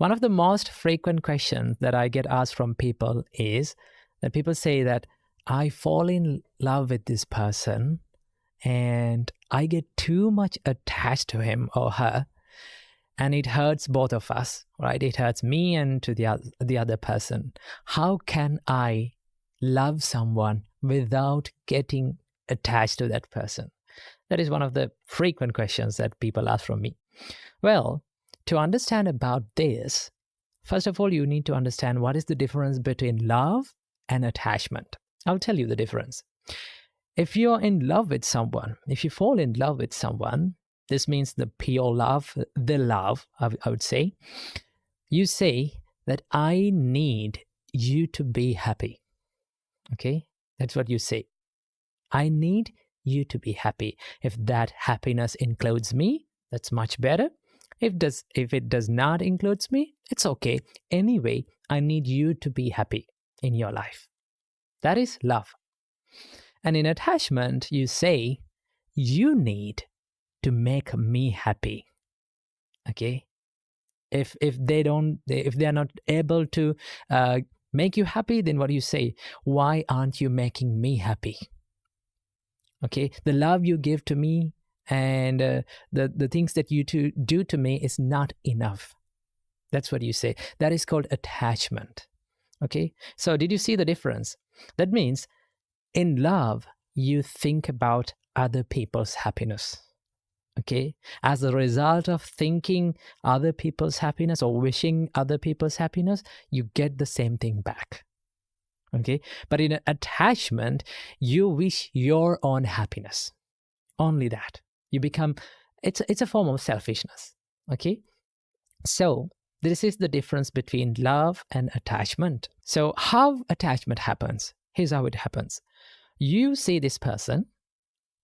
One of the most frequent questions that I get asked from people is that people say that I fall in love with this person and I get too much attached to him or her, and it hurts both of us, right? It hurts me and to the other person. How can I love someone without getting attached to that person? That is one of the frequent questions that people ask from me. Well, to understand about this, first of all, you need to understand what is the difference between love and attachment. I'll tell you the difference. If you're in love with someone, if you fall in love with someone, this means the pure love, the love, I would say. You say that I need you to be happy. Okay? That's what you say. I need you to be happy. If that happiness includes me, that's much better. If it does not include me, it's okay. Anyway, I need you to be happy in your life. That is love. And in attachment, you say, you need to make me happy. Okay? If they are not able to make you happy, then what do you say? Why aren't you making me happy? Okay? The love you give to me and the things that you do to me is not enough. That's what you say. That is called attachment. Okay? So did you see the difference? That means in love, you think about other people's happiness. Okay? As a result of thinking other people's happiness or wishing other people's happiness, you get the same thing back. Okay? But in an attachment, you wish your own happiness. Only that. You become, it's a form of selfishness. Okay? So this is the difference between love and attachment. So how attachment happens? Here's how it happens. You see this person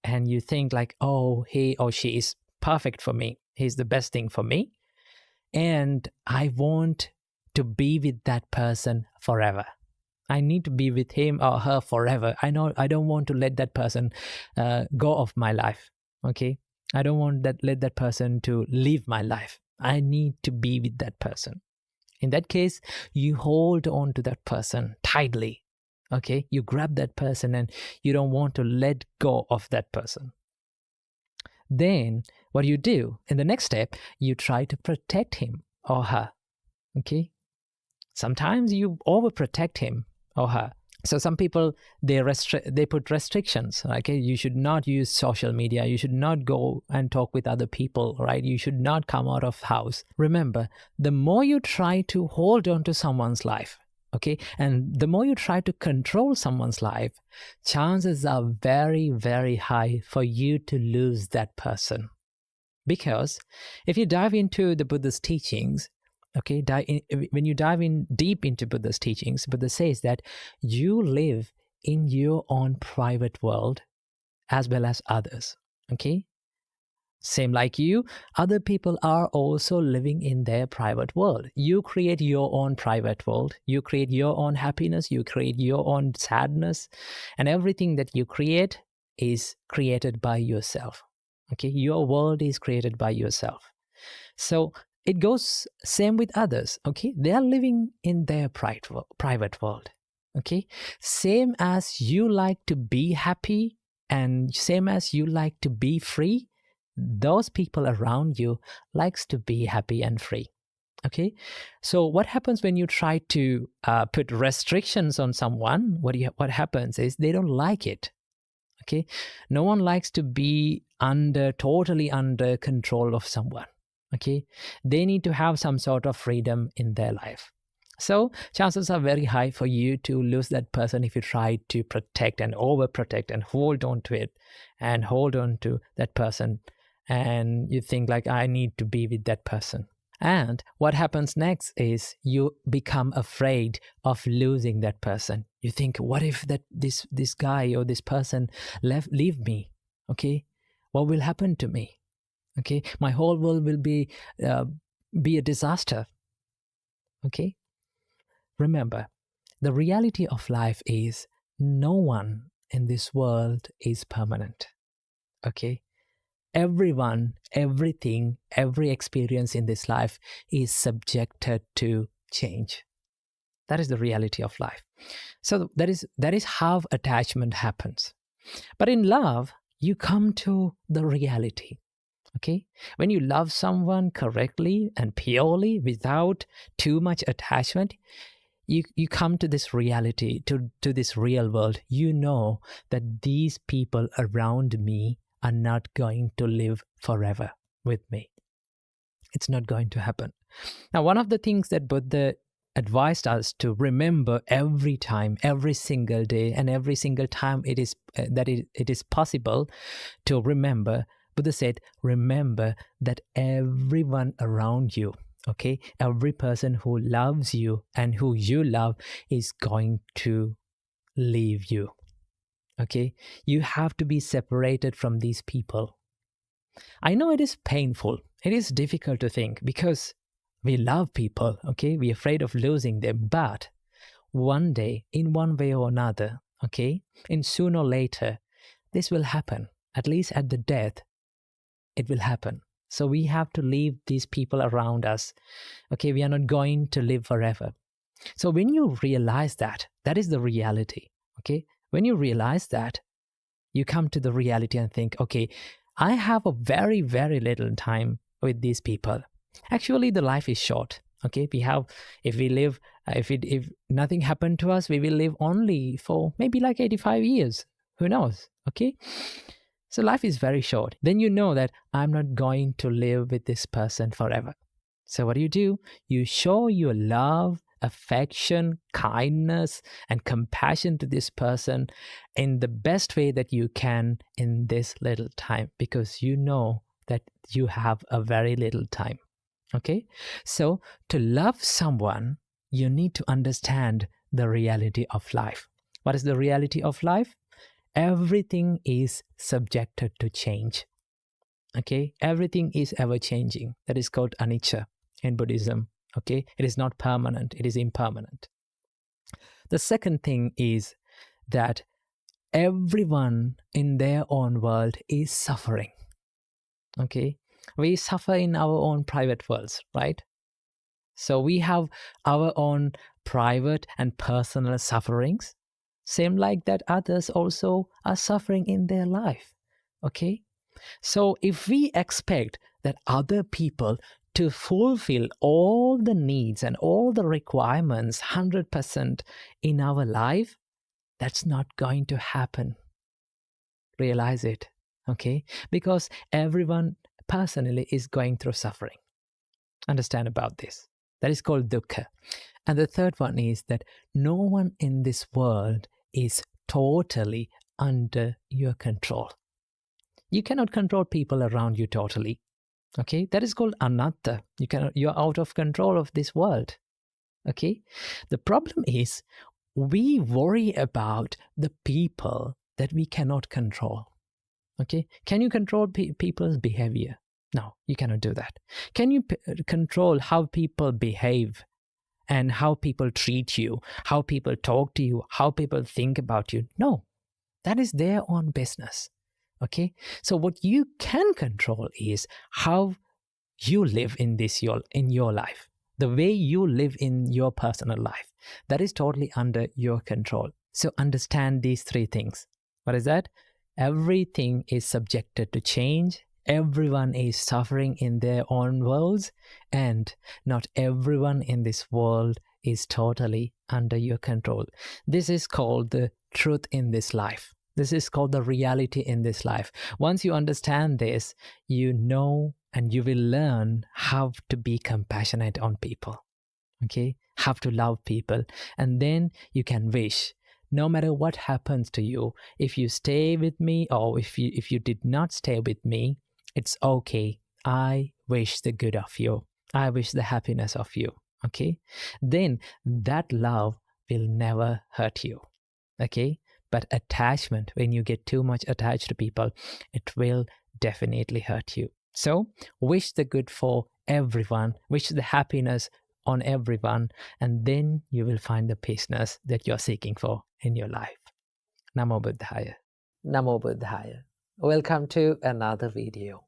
and you think like, oh, he or she is perfect for me. He's the best thing for me. And I want to be with that person forever. I need to be with him or her forever. I don't want to let that person go off my life. Okay? I don't want let that person to leave my life. I need to be with that person. In that case, you hold on to that person tightly. Okay? You grab that person and you don't want to let go of that person. Then what you do in the next step, you try to protect him or her. Okay? Sometimes you overprotect him or her. So some people, they put restrictions. Okay, you should not use social media. You should not go and talk with other people, right? You should not come out of house. Remember, the more you try to hold on to someone's life, okay, and the more you try to control someone's life, chances are very, very high for you to lose that person. Because if you dive into the Buddha's teachings, okay, when you dive in deep into Buddha's teachings, Buddha says that you live in your own private world as well as others. Okay? Same like you, other people are also living in their private world. You create your own private world. You create your own happiness. You create your own sadness. And everything that you create is created by yourself. Okay? Your world is created by yourself. So it goes same with others. Okay? They are living in their private world. Okay? Same as you like to be happy and same as you like to be free, those people around you likes to be happy and free. Okay? So what happens when you try to put restrictions on someone? What happens is they don't like it. Okay? No one likes to be totally under control of someone. Okay? They need to have some sort of freedom in their life. So chances are very high for you to lose that person if you try to protect and overprotect and hold on to it and hold on to that person. And you think like, I need to be with that person. And what happens next is you become afraid of losing that person. You think, what if this guy or this person leave me? Okay? What will happen to me? Okay? My whole world will be a disaster. Okay? Remember, the reality of life is no one in this world is permanent. Okay? everyone, everything, every experience in this life is subjected to change. That is the reality of life. So that is how attachment happens. But in love, you come to the reality. Okay? When you love someone correctly and purely without too much attachment, you come to this reality, to this real world. You know that these people around me are not going to live forever with me. It's not going to happen. Now, one of the things that Buddha advised us to remember every time, every single day, and every single time it is possible to remember, Buddha said, remember that everyone around you, okay, every person who loves you and who you love is going to leave you. Okay, you have to be separated from these people. I know it is painful. It is difficult to think because we love people, okay? We're afraid of losing them. But one day, in one way or another, okay, in sooner or later, this will happen. At least at the death, it will happen. So we have to leave these people around us. Okay, we are not going to live forever. So when you realize that, that is the reality. Okay, when you realize that, you come to the reality and think, okay, I have a very, very little time with these people. Actually, the life is short. Okay, if nothing happened to us, we will live only for maybe like 85 years. Who knows? Okay, so life is very short. Then you know that I'm not going to live with this person forever. So what do? You show your love, affection, kindness, and compassion to this person in the best way that you can in this little time, because you know that you have a very little time. Okay? So to love someone, you need to understand the reality of life. What is the reality of life? Everything is subjected to change. Okay? Everything is ever changing. That is called anicca in Buddhism. Okay? It is not permanent, it is impermanent. The second thing is that everyone in their own world is suffering. Okay? We suffer in our own private worlds, right? So we have our own private and personal sufferings. Same like that others also are suffering in their life. Okay? So if we expect that other people to fulfill all the needs and all the requirements 100% in our life, that's not going to happen. Realize it, okay? Because everyone personally is going through suffering. Understand about this. That is called dukkha. And the third one is that no one in this world is totally under your control. You cannot control people around you totally. Okay, that is called anatta. You're out of control of this world. Okay, the problem is we worry about the people that we cannot control. Okay, can you control people's behavior? No, you cannot do that. Can you control how people behave and how people treat you, how people talk to you, how people think about you? No, that is their own business. Okay, so what you can control is how you live in your life, the way you live in your personal life. That is totally under your control. So understand these three things. What is that? Everything is subjected to change. Everyone is suffering in their own worlds, and not everyone in this world is totally under your control. This is called the truth in this life. This is called the reality in this life. Once you understand this, you know and you will learn how to be compassionate on people. Okay? How to love people. And then you can wish, no matter what happens to you, if you stay with me or if you did not stay with me, it's okay. I wish the good of you. I wish the happiness of you. Okay? Then that love will never hurt you. Okay? But attachment, when you get too much attached to people, it will definitely hurt you. So wish the good for everyone, wish the happiness on everyone, and then you will find the peaceness that you're seeking for in your life. Namo Buddhaya. Namo Buddhaya. Welcome to another video.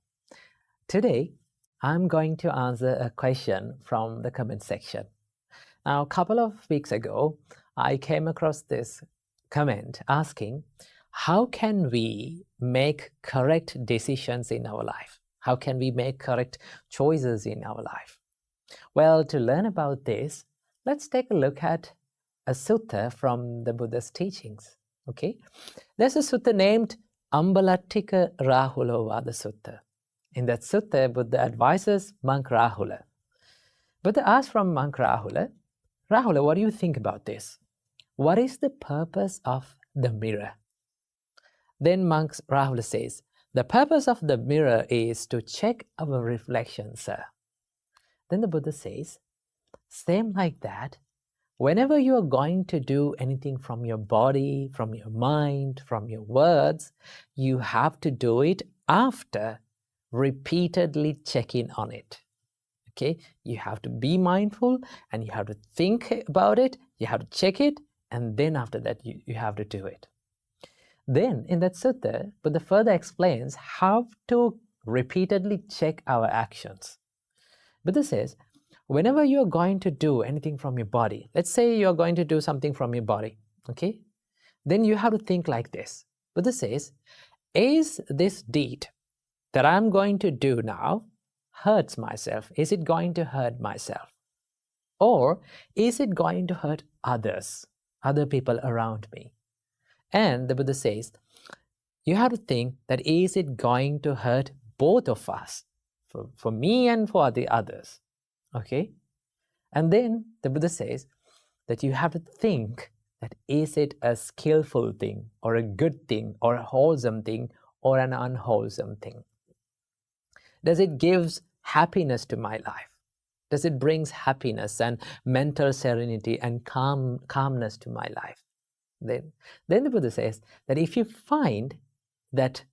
Today, I'm going to answer a question from the comment section. Now, a couple of weeks ago, I came across this comment asking, how can we make correct decisions in our life? How can we make correct choices in our life? Well, to learn about this, let's take a look at a sutta from the Buddha's teachings. Okay, there's a sutta named Ambalattika Rahulovada Sutta. In that sutta, Buddha advises monk Rahula. Buddha asks from monk Rahula, Rahula, what do you think about this? What is the purpose of the mirror? Then monk Rahula says, the purpose of the mirror is to check our reflection, sir. Then the Buddha says, same like that, whenever you are going to do anything from your body, from your mind, from your words, you have to do it after repeatedly checking on it. Okay, you have to be mindful and you have to think about it, you have to check it, and then after that you have to do it. Then in that sutta, Buddha further explains how to repeatedly check our actions. Buddha says, whenever you are going to do anything from your body, let's say you are going to do something from your body, okay, then you have to think like this. Buddha says, is this deed that I'm going to do now hurts myself? Is it going to hurt myself? Or is it going to hurt others, other people around me? And the Buddha says, you have to think that is it going to hurt both of us, for me and for the others? Okay? And then the Buddha says that you have to think that is it a skillful thing or a good thing or a wholesome thing or an unwholesome thing? Does it give happiness to my life? Does it bring happiness and mental serenity and calmness to my life? Then the Buddha says that if you find that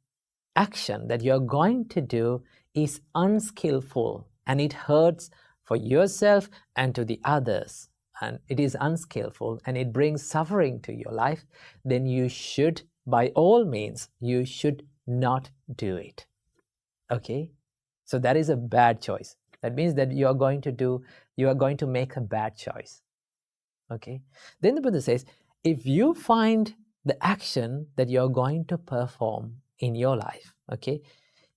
action that you're going to do is unskillful and it hurts for yourself and to the others, and it is unskillful and it brings suffering to your life, then you should, by all means, you should not do it. Okay? So that is a bad choice. That means that you are going to make a bad choice. Okay? Then the Buddha says, if you find the action that you're going to perform in your life, okay,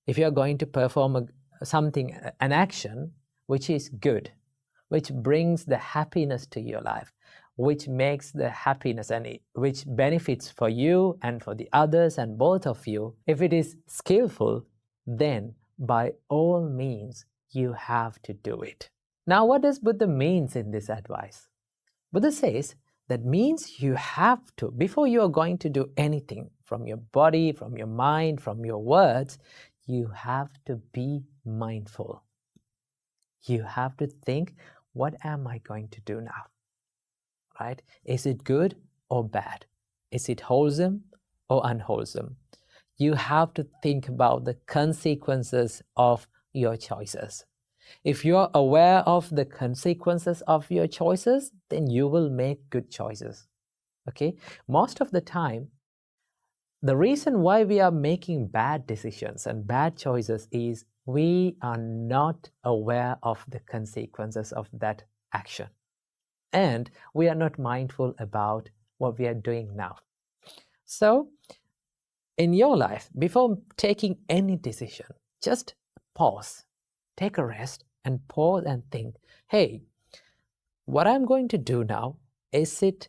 if you're going to perform an action which is good, which brings the happiness to your life, which makes the happiness and which benefits for you and for the others and both of you, if it is skillful, then by all means you have to do it. Now, what does Buddha means in this advice? Buddha says that means you have to, before you are going to do anything from your body, from your mind, from your words, you have to be mindful. You have to think, what am I going to do now? Right? Is it good or bad? Is it wholesome or unwholesome? You have to think about the consequences of your choices. If you are aware of the consequences of your choices, then you will make good choices. Okay? Most of the time, the reason why we are making bad decisions and bad choices is we are not aware of the consequences of that action. And we are not mindful about what we are doing now. So, in your life, before taking any decision, just pause, take a rest, and pause and think, hey, what I'm going to do now, is it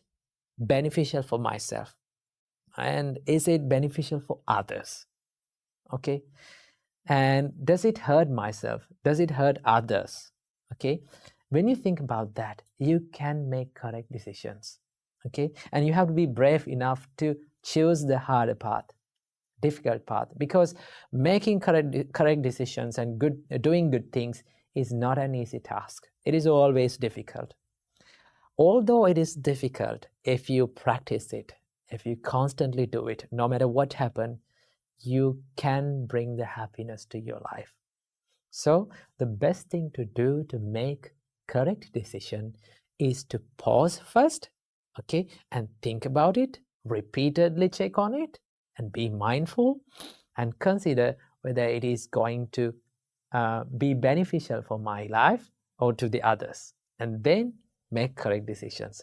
beneficial for myself? And is it beneficial for others? Okay? And does it hurt myself? Does it hurt others? Okay? When you think about that, you can make correct decisions. Okay? And you have to be brave enough to choose the harder path, difficult path, because making correct decisions and doing good things is not an easy task. It is always difficult. Although it is difficult, if you practice it, if you constantly do it, no matter what happens, you can bring the happiness to your life. So the best thing to do to make correct decision is to pause first, okay, and think about it, repeatedly check on it, and be mindful and consider whether it is going to be beneficial for my life or to the others, and then make correct decisions.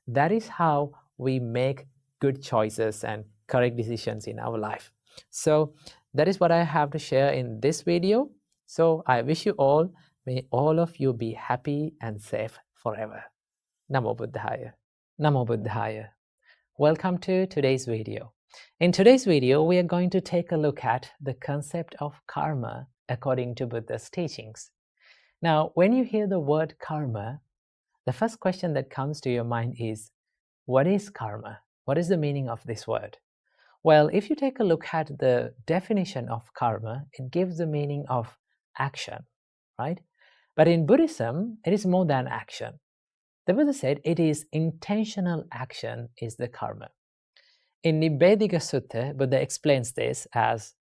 That is how we make good choices and correct decisions in our life. So that is what I have to share in this video. So I wish you all, may all of you be happy and safe forever. Namo Buddhaya. Namo Buddhaya. Welcome to today's video. In today's video, we are going to take a look at the concept of karma according to Buddha's teachings. Now, when you hear the word karma, the first question that comes to your mind is, what is karma? What is the meaning of this word? Well, if you take a look at the definition of karma, it gives the meaning of action, right? But in Buddhism, it is more than action. The Buddha said it is intentional action is the karma. In Nibbedika Sutta, Buddha explains this as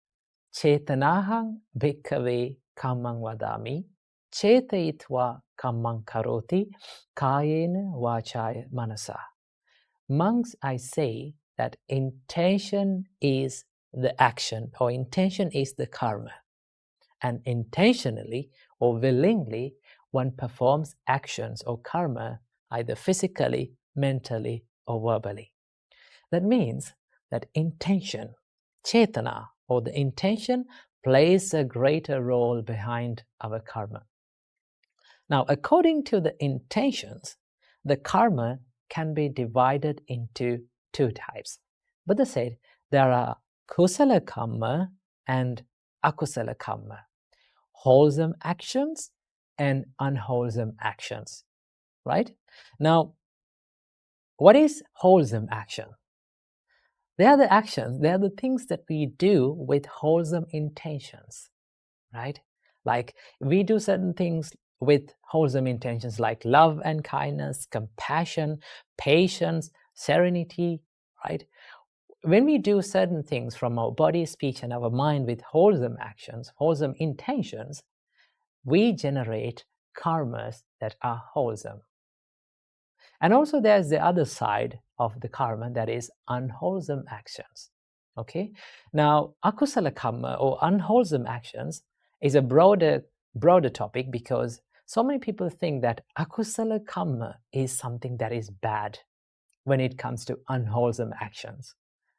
Chetanahang bhikkhave kammang vadami, chetayitva kammang karoti, kayena vachaya manasa. Monks, I say that intention is the action, or intention is the karma. And intentionally or willingly, one performs actions or karma either physically, mentally, or verbally. That means that intention, chetana, or the intention, plays a greater role behind our karma. Now, according to the intentions, the karma can be divided into two types. Buddha said there are kusala karma and akusala karma, wholesome actions and unwholesome actions, right? Now, what is wholesome action? They are the actions, they are the things that we do with wholesome intentions, right? Like we do certain things with wholesome intentions like love and kindness, compassion, patience, serenity, right? When we do certain things from our body, speech, and our mind with wholesome actions, wholesome intentions, we generate karmas that are wholesome. And also there's the other side of the karma, that is unwholesome actions. Okay? Now, akusala karma or unwholesome actions is a broader topic, because so many people think that akusala karma is something that is bad when it comes to unwholesome actions,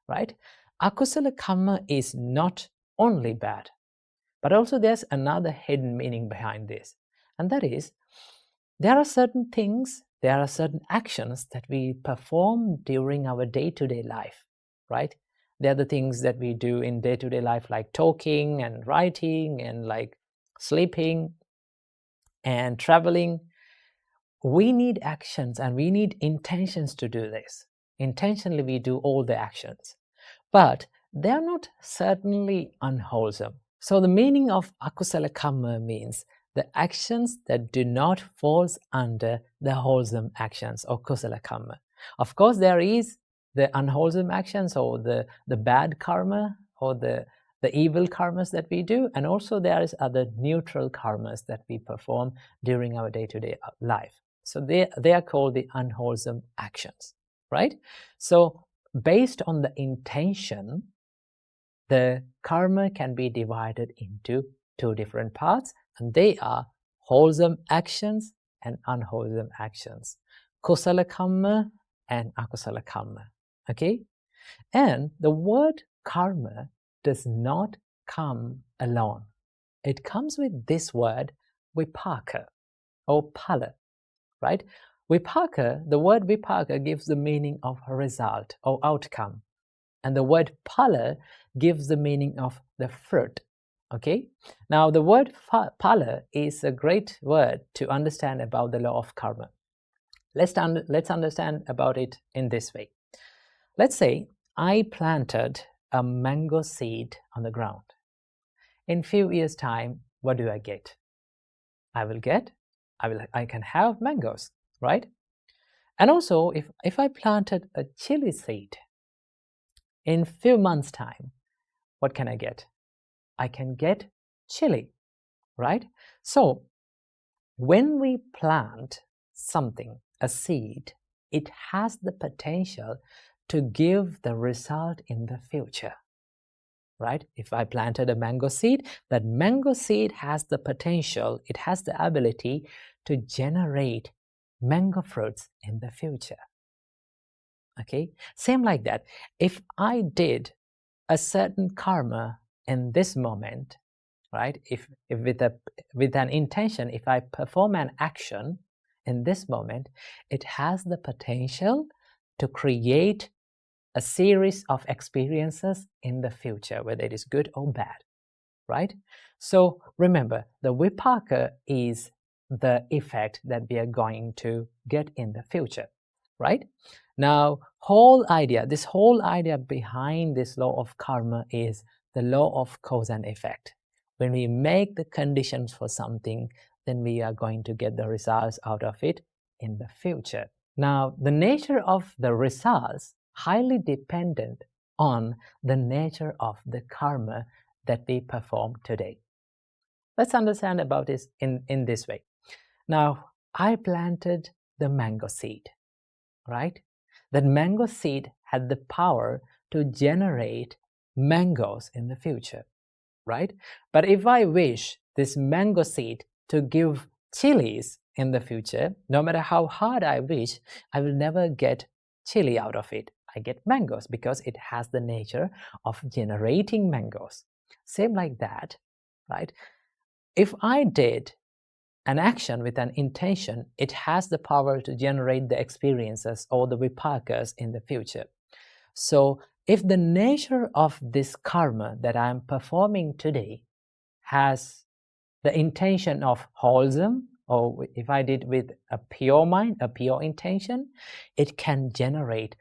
right? Akusala karma is not only bad, but also there's another hidden meaning behind this. And that is, there are certain things, there are certain actions that we perform during our day-to-day life, right? They're the things that we do in day-to-day life, like talking and writing and like sleeping and traveling. We need actions and we need intentions to do this. Intentionally, we do all the actions, but they're not certainly unwholesome. So the meaning of akusala karma means the actions that do not fall under the wholesome actions or kusala karma. Of course, there is the unwholesome actions or the bad karma or the evil karmas that we do, and also there is other neutral karmas that we perform during our day-to-day life. So they are called the unwholesome actions, right? So based on the intention, the karma can be divided into two different parts, and they are wholesome actions and unwholesome actions, kusala karma and akusala karma. Okay? And the word karma does not come alone. It comes with this word vipaka or phala, right? Vipaka, the word vipaka gives the meaning of result or outcome. And the word phala gives the meaning of the fruit. Okay? Now, the word phala is a great word to understand about the law of karma. Let's understand about it in this way. Let's say I planted a mango seed on the ground. In few years' time, what do I get? I can have mangoes, right? And also, if I planted a chili seed, in few months' time, what can I get? I can get chili, right? So when we plant something, a seed, it has the potential to give the result in the future. right? If I planted a mango seed, that mango seed has the potential, it has the ability to generate mango fruits in the future. Okay, same like that. If I did a certain karma in this moment, right? If with an intention, if I perform an action in this moment, it has the potential to create a series of experiences in the future, whether it is good or bad, right? So remember, the vipaka is the effect that we are going to get in the future, right? Now, this whole idea behind this law of karma is the law of cause and effect. When we make the conditions for something, then we are going to get the results out of it in the future. Now, the nature of the results highly dependent on the nature of the karma that we perform today. Let's understand about this in this way. Now, I planted the mango seed, right? That mango seed had the power to generate mangoes in the future, right? But if I wish this mango seed to give chilies in the future, no matter how hard I wish, I will never get chili out of it. I get mangoes because it has the nature of generating mangoes. Same like that, right? If I did an action with an intention, it has the power to generate the experiences or the vipakas in the future. So if the nature of this karma that I'm performing today has the intention of wholesome, or if I did with a pure mind, a pure intention, it can generate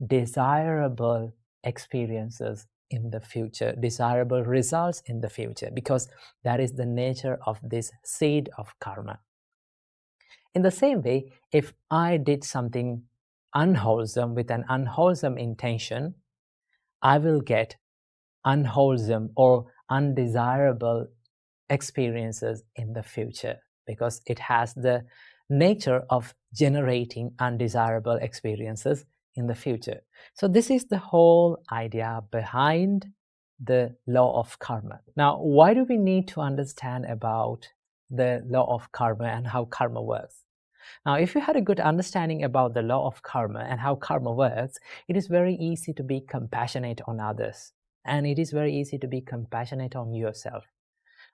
desirable experiences in the future, desirable results in the future, because that is the nature of this seed of karma. In the same way, if I did something unwholesome with an unwholesome intention, I will get unwholesome or undesirable experiences in the future, because it has the nature of generating undesirable experiences in the future. So this is the whole idea behind the law of karma. Now, why do we need to understand about the law of karma and how karma works? Now, if you had a good understanding about the law of karma and how karma works, it is very easy to be compassionate on others, and it is very easy to be compassionate on yourself.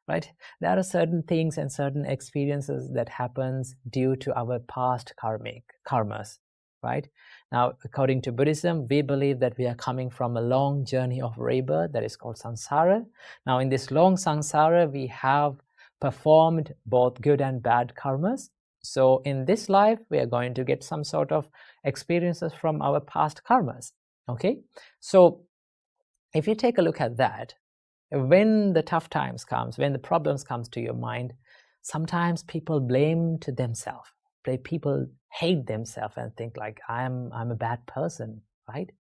Right? There are certain things and certain experiences that happens due to our past karmas, right? Now, according to Buddhism, we believe that we are coming from a long journey of rebirth that is called samsara. Now, in this long samsara, we have performed both good and bad karmas. So in this life, we are going to get some sort of experiences from our past karmas, okay? So if you take a look at that, when the tough times comes, when the problems comes to your mind, sometimes people blame to themselves. People hate themselves and think like, I'm a bad person, right?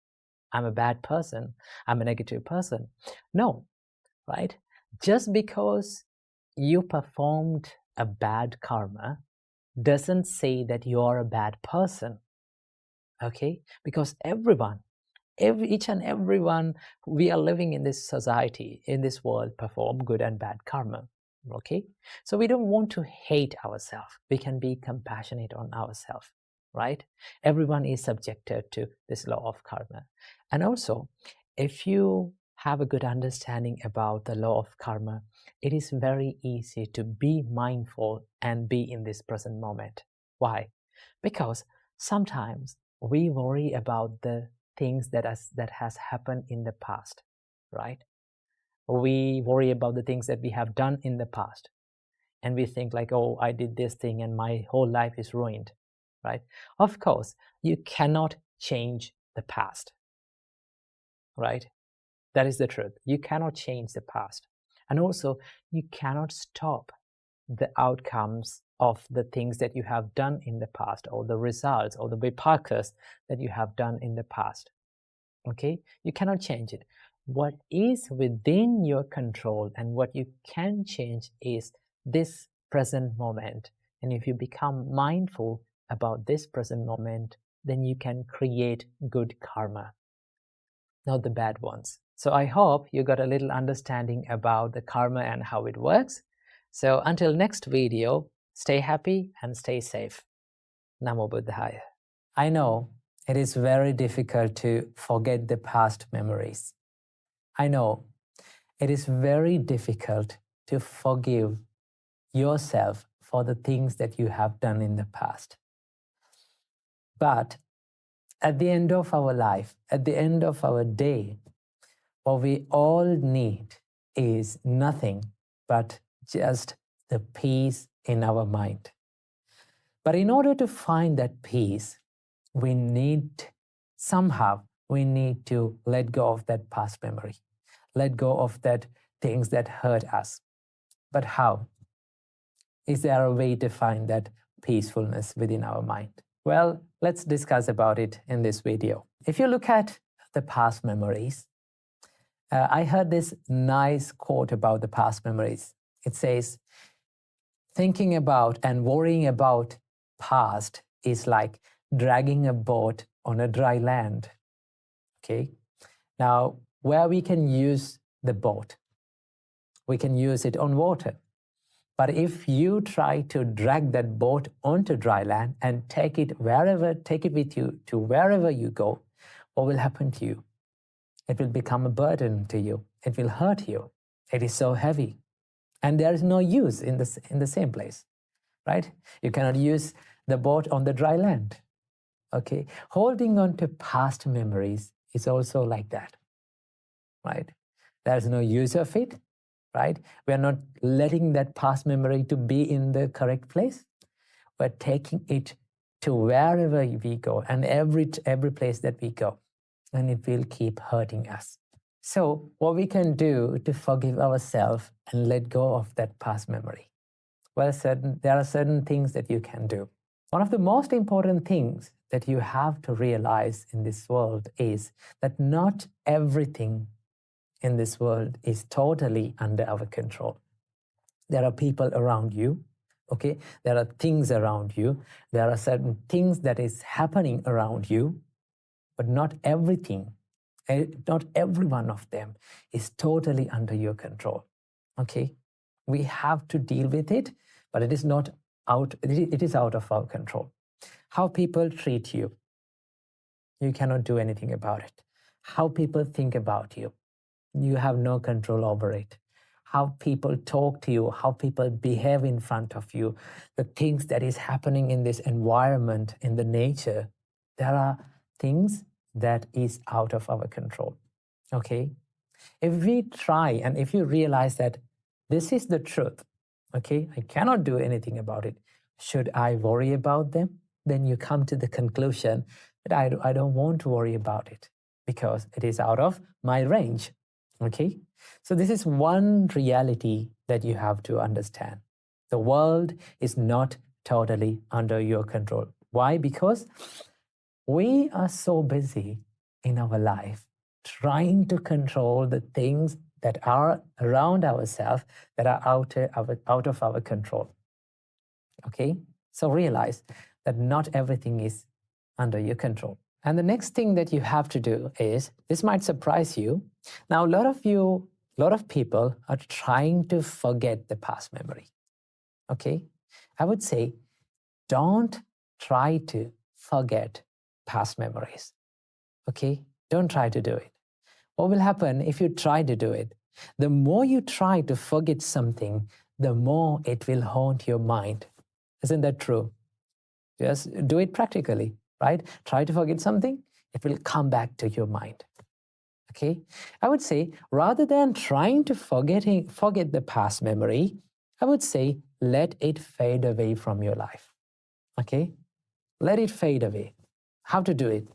I'm a bad person. I'm a negative person. No, right? Just because you performed a bad karma doesn't say that you're a bad person, okay? Because each and everyone, we are living in this society, in this world, perform good and bad karma, okay? So we don't want to hate ourselves. We can be compassionate on ourselves, right? Everyone is subjected to this law of karma. And also, if you have a good understanding about the law of karma, it is very easy to be mindful and be in this present moment. Why? Because sometimes we worry about the things that has happened in the past, right? We worry about the things that we have done in the past, and we think like, oh, I did this thing and my whole life is ruined, right? Of course, you cannot change the past, right? That is the truth. You cannot change the past. And also, you cannot stop the outcomes of the things that you have done in the past, or the results or the vipakas that you have done in the past. Okay, you cannot change it. What is within your control and what you can change is this present moment. And if you become mindful about this present moment, then you can create good karma, not the bad ones. So I hope you got a little understanding about the karma and how it works. So until next video, stay happy and stay safe. Namo Buddhaya. I know it is very difficult to forget the past memories. I know it is very difficult to forgive yourself for the things that you have done in the past. But at the end of our life, at the end of our day, what we all need is nothing but just the peace in our mind. But in order to find that peace, we need to let go of that past memory, let go of that things that hurt us. But how? Is there a way to find that peacefulness within our mind? Well, let's discuss about it in this video. If you look at the past memories, I heard this nice quote about the past memories. It says, thinking about and worrying about past is like dragging a boat on a dry land. Okay? Now, where we can use the boat, we can use it on water. But if you try to drag that boat onto dry land and take it with you to wherever you go, what will happen to you? It will become a burden to you. It will hurt you. It is so heavy. And there is no use in the same place, right? You cannot use the boat on the dry land. Okay? Holding on to past memories is also like that, right? There's no use of it, right? We are not letting that past memory to be in the correct place. We're taking it to wherever we go and every place that we go, and it will keep hurting us. So what we can do to forgive ourselves and let go of that past memory? Well, there are certain things that you can do. One of the most important things that you have to realize in this world is that not everything in this world is totally under our control. There are people around you, okay? There are things around you. There are certain things that is happening around you, but not everything, not every one of them is totally under your control, okay? We have to deal with it, but it is out of our control. How people treat you, you cannot do anything about it. How people think about you, you have no control over it. How people talk to you, how people behave in front of you, the things that is happening in this environment, in the nature, there are things that is out of our control, okay? If we try and if you realize that this is the truth, okay, I cannot do anything about it, should I worry about them? Then you come to the conclusion that I don't want to worry about it because it is out of my range. Okay, so this is one reality that you have to understand. The world is not totally under your control. Why? Because we are so busy in our life trying to control the things that are around ourselves that are out of our control. Okay, so realize that not everything is under your control. And the next thing that you have to do is, this might surprise you. Now, a lot of people are trying to forget the past memory. Okay? I would say, don't try to forget past memories. Okay? Don't try to do it. What will happen if you try to do it? The more you try to forget something, the more it will haunt your mind. Isn't that true? Just do it practically. Right? Try to forget something, it will come back to your mind. Okay? I would say, rather than trying to forget the past memory, I would say, let it fade away from your life. Okay? Let it fade away. How to do it?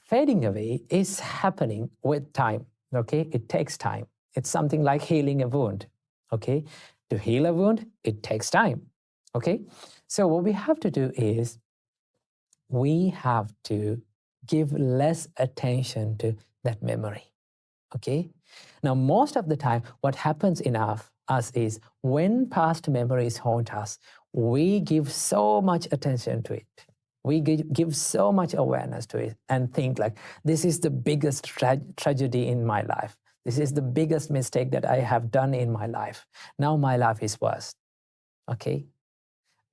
Fading away is happening with time. Okay? It takes time. It's something like healing a wound. Okay? To heal a wound, it takes time. Okay? So what we have to do is, we have to give less attention to that memory, okay? Now, most of the time, what happens in us is when past memories haunt us, we give so much attention to it. We give so much awareness to it and think like, this is the biggest tragedy in my life. This is the biggest mistake that I have done in my life. Now my life is worse. Okay?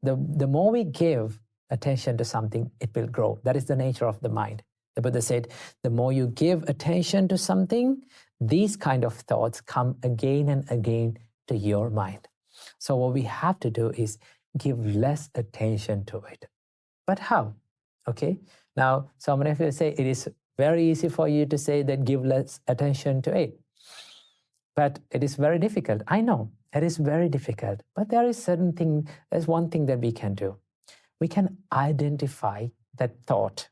The more we give attention to something, it will grow. That is the nature of the mind. The Buddha said, the more you give attention to something, these kind of thoughts come again and again to your mind. So what we have to do is give less attention to it. But how? Okay. Now, so many of you say it is very easy for you to say that give less attention to it. But it is very difficult. I know it is very difficult. But there's one thing that we can do. We can identify that thought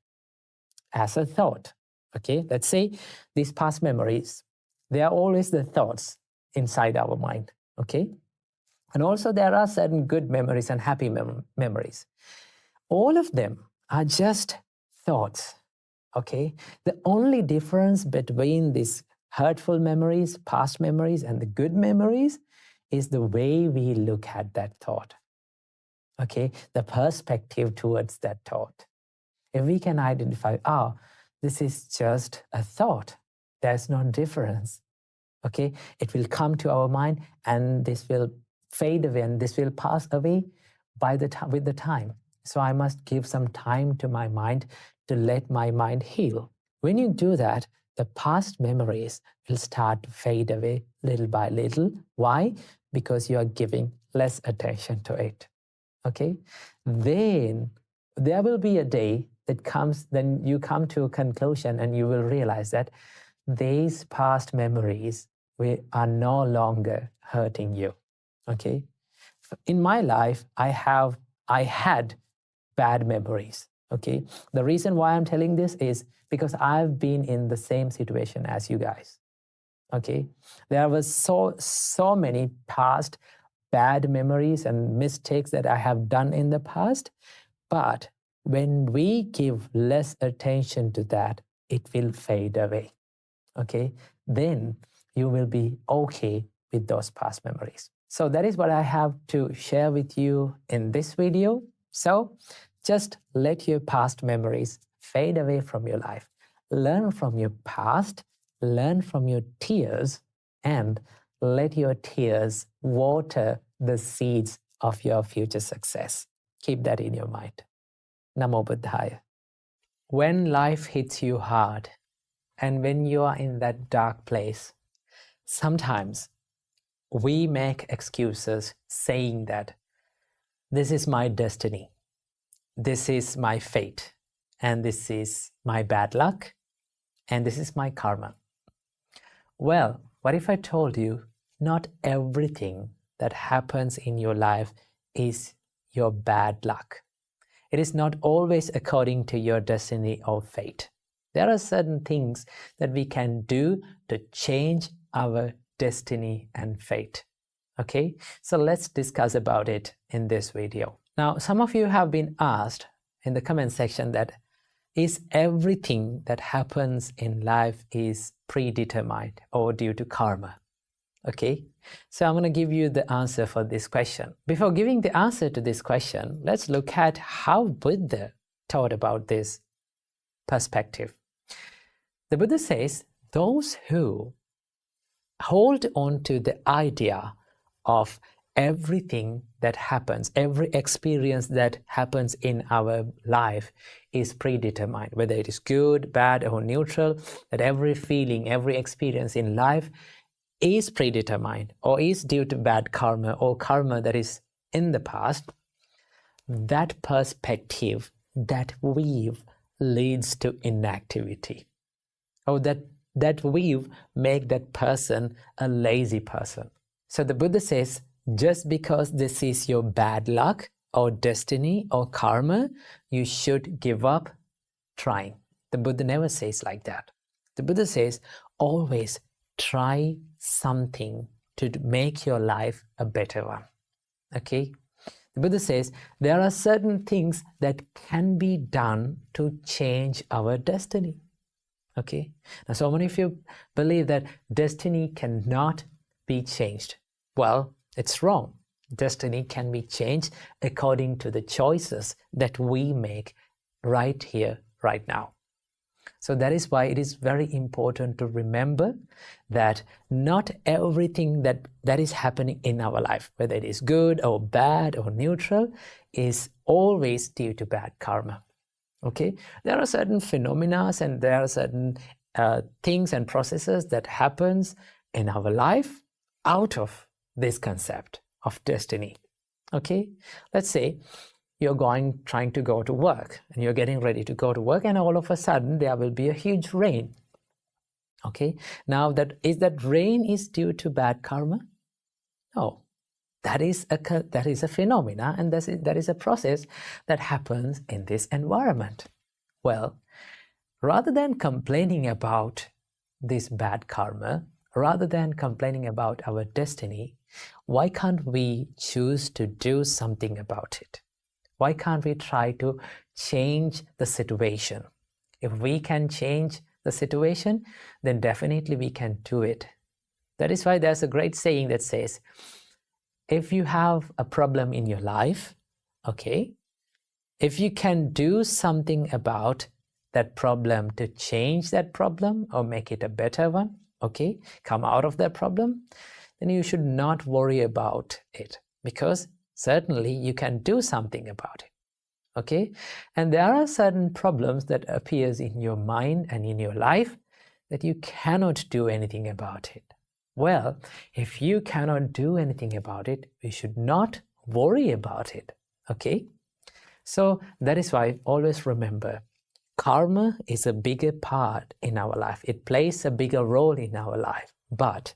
as a thought. Okay. Let's say these past memories, they are always the thoughts inside our mind. Okay. And also there are certain good memories and happy memories. All of them are just thoughts, okay? The only difference between these hurtful memories, past memories, and the good memories is the way we look at that thought, okay? The perspective towards that thought. If we can identify, this is just a thought, there's no difference, okay? It will come to our mind and this will fade away and this will pass away with the time. So I must give some time to my mind to let my mind heal. When you do that, the past memories will start to fade away little by little. Why? Because you are giving less attention to it. Okay? Then there will be a day that comes, then you come to a conclusion and you will realize that these past memories are no longer hurting you. Okay? In my life, I had bad memories. Okay? The reason why I'm telling this is because I've been in the same situation as you guys. Okay? There was so many past bad memories and mistakes that I have done in the past, but when we give less attention to that, it will fade away. Okay? Then you will be okay with those past memories. So that is what I have to share with you in this video. So just let your past memories fade away from your life. Learn from your past, learn from your tears, and let your tears water the seeds of your future success. Keep that in your mind. Namo Buddhaya. When life hits you hard, and when you are in that dark place, sometimes we make excuses saying that this is my destiny, this is my fate, and this is my bad luck, and this is my karma. Well, what if I told you not everything that happens in your life is your bad luck? It is not always according to your destiny or fate. There are certain things that we can do to change our destiny and fate. Okay, so let's discuss about it in this video. Now, some of you have been asked in the comment section that is everything that happens in life is predetermined or due to karma? Okay, so I'm going to give you the answer for this question. Before giving the answer to this question, let's look at how Buddha taught about this perspective. The Buddha says, those who hold on to the idea of everything that happens, every experience that happens in our life is predetermined, whether it is good, bad, or neutral, that every feeling, every experience in life is predetermined or is due to bad karma or karma that is in the past, that perspective, that weave leads to inactivity. Or that weave make that person a lazy person. So the Buddha says, just because this is your bad luck or destiny or karma, you should give up trying. The Buddha never says like that. The Buddha says, always try something to make your life a better one. Okay? The Buddha says, there are certain things that can be done to change our destiny. Okay? Now, so many of you believe that destiny cannot be changed. Well, it's wrong. Destiny can be changed according to the choices that we make right here, right now. So that is why it is very important to remember that not everything that is happening in our life, whether it is good or bad or neutral, is always due to bad karma. Okay, there are certain phenomena and there are certain things and processes that happens in our life out of this concept of destiny. Okay, let's say you're trying to go to work and you're getting ready to go to work, and all of a sudden there will be a huge rain. Okay, now that rain is due to bad karma? No, that is a phenomena, and that is a process that happens in this environment. Well, rather than complaining about this bad karma, rather than complaining about our destiny, why can't we choose to do something about it? Why can't we try to change the situation? If we can change the situation, then definitely we can do it. That is why there's a great saying that says, if you have a problem in your life, okay, if you can do something about that problem to change that problem or make it a better one, okay, come out of that problem, then you should not worry about it, because certainly you can do something about it. Okay, and there are certain problems that appears in your mind and in your life that you cannot do anything about it. Well, if you cannot do anything about it, we should not worry about it. Okay, so that is why always remember, karma is a bigger part in our life. It plays a bigger role in our life, but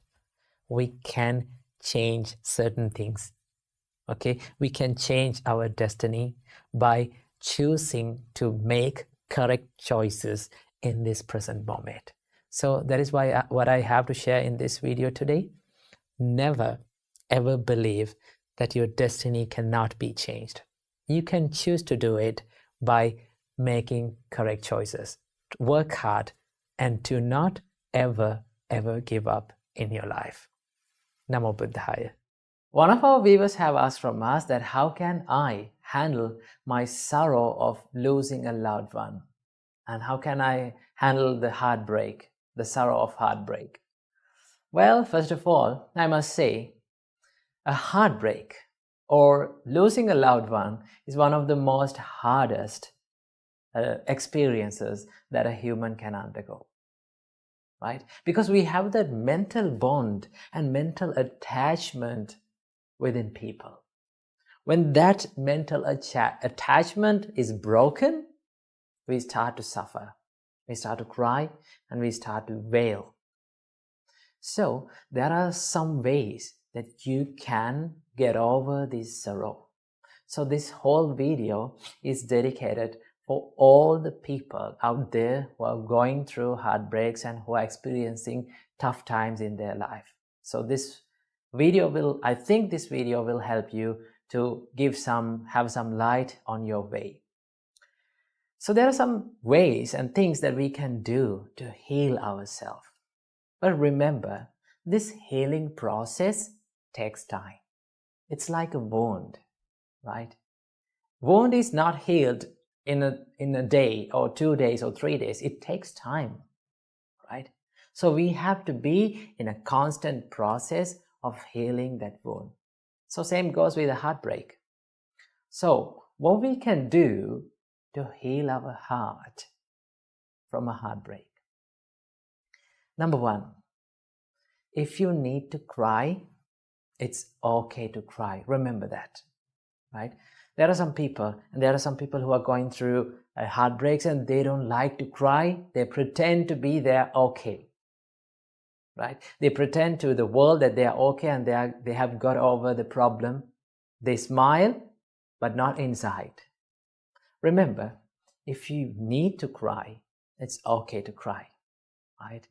we can change certain things. Okay, we can change our destiny by choosing to make correct choices in this present moment. So that is why what I have to share in this video today: never ever believe that your destiny cannot be changed. You can choose to do it by making correct choices. Work hard and do not ever give up in your life. Namo Buddhaya. One of our viewers have asked from us that how can I handle my sorrow of losing a loved one? And how can I handle the heartbreak, the sorrow of heartbreak? Well, first of all, I must say, a heartbreak or losing a loved one is one of the most hardest experiences that a human can undergo. Right? Because we have that mental bond and mental attachment within people. When that mental attachment is broken, we start to suffer, we start to cry, and we start to wail. So there are some ways that you can get over this sorrow. So this whole video is dedicated for all the people out there who are going through heartbreaks and who are experiencing tough times in their life. So this video will help you to have some light on your way. So there are some ways and things that we can do to heal ourselves. But remember, this healing process takes time. It's like a wound, right? Wound is not healed in a day or 2 days or 3 days. It takes time, right? So we have to be in a constant process of healing that wound. So same goes with a heartbreak. So what we can do to heal our heart from a heartbreak? Number one, if you need to cry, it's okay to cry. Remember that, right? There are some people who are going through heartbreaks and they don't like to cry. They pretend to be there okay. Right? They pretend to the world that they are okay and they have got over the problem. They smile, but not inside. Remember, if you need to cry, it's okay to cry, right?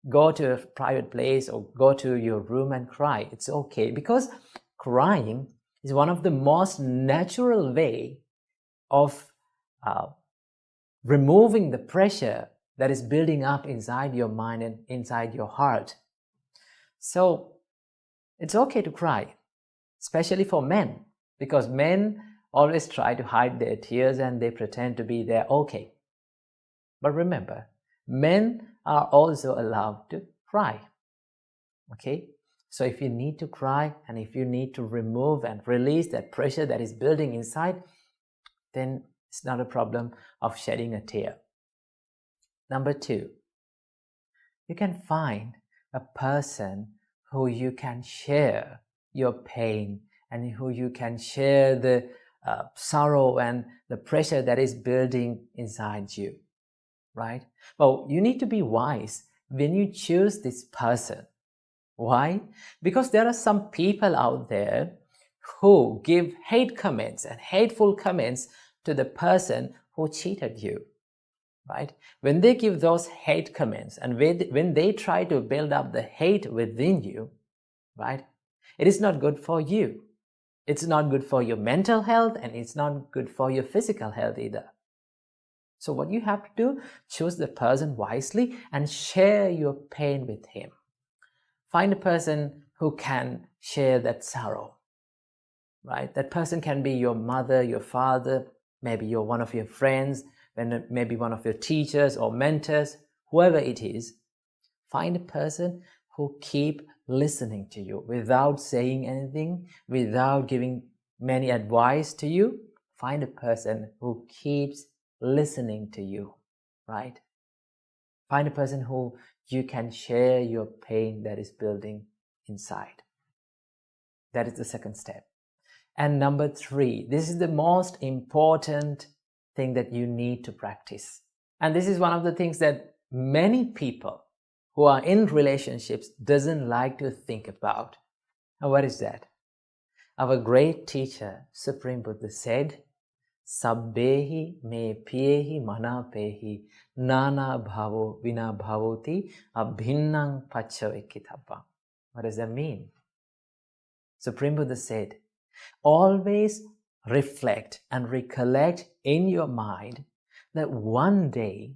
Go to a private place or go to your room and cry. It's okay, because crying is one of the most natural way of removing the pressure that is building up inside your mind and inside your heart. So it's okay to cry, especially for men, because men always try to hide their tears and they pretend to be there okay. But remember, men are also allowed to cry. Okay? So if you need to cry and if you need to remove and release that pressure that is building inside, then it's not a problem of shedding a tear. Number 2, you can find a person who you can share your pain and who you can share the sorrow and the pressure that is building inside you, right? Well, you need to be wise when you choose this person. Why? Because there are some people out there who give hate comments and hateful comments to the person who cheated you, right? When they give those hate comments and when they try to build up the hate within you, right, it is not good for you. It's not good for your mental health and it's not good for your physical health either. So what you have to do, choose the person wisely and share your pain with him. Find a person who can share that sorrow, right? That person can be your mother, your father, maybe you're one of your friends, maybe one of your teachers or mentors, whoever it is. Find a person who keep listening to you without saying anything, without giving many advice to you. Find a person who keeps listening to you, right? Find a person who you can share your pain that is building inside. That is the second step. And number 3, this is the most important thing that you need to practice. And this is one of the things that many people who are in relationships doesn't like to think about. And what is that? Our great teacher, Supreme Buddha, said, Sabbehi me piyehi manapehi nana bhavo vina bhavoti abhinnang paccavekitappa. What does that mean? Supreme Buddha said, always reflect and recollect in your mind that one day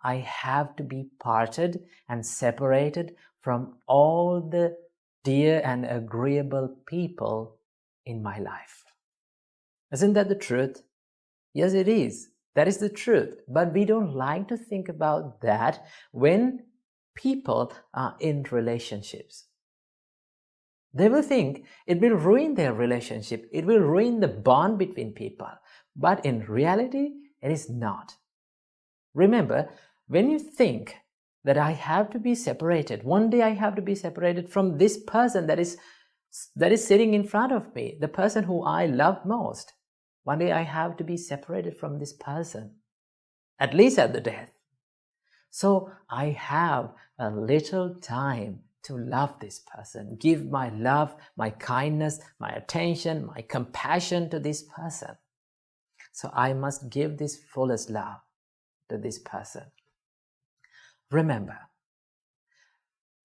I have to be parted and separated from all the dear and agreeable people in my life. Isn't that the truth? Yes, it is. That is the truth. But we don't like to think about that when people are in relationships. They will think it will ruin their relationship. It will ruin the bond between people. But in reality, it is not. Remember, when you think that I have to be separated, one day I have to be separated from this person that is sitting in front of me, the person who I love most. One day I have to be separated from this person, at least at the death. So I have a little time to love this person, give my love, my kindness, my attention, my compassion to this person. So I must give this fullest love to this person. Remember,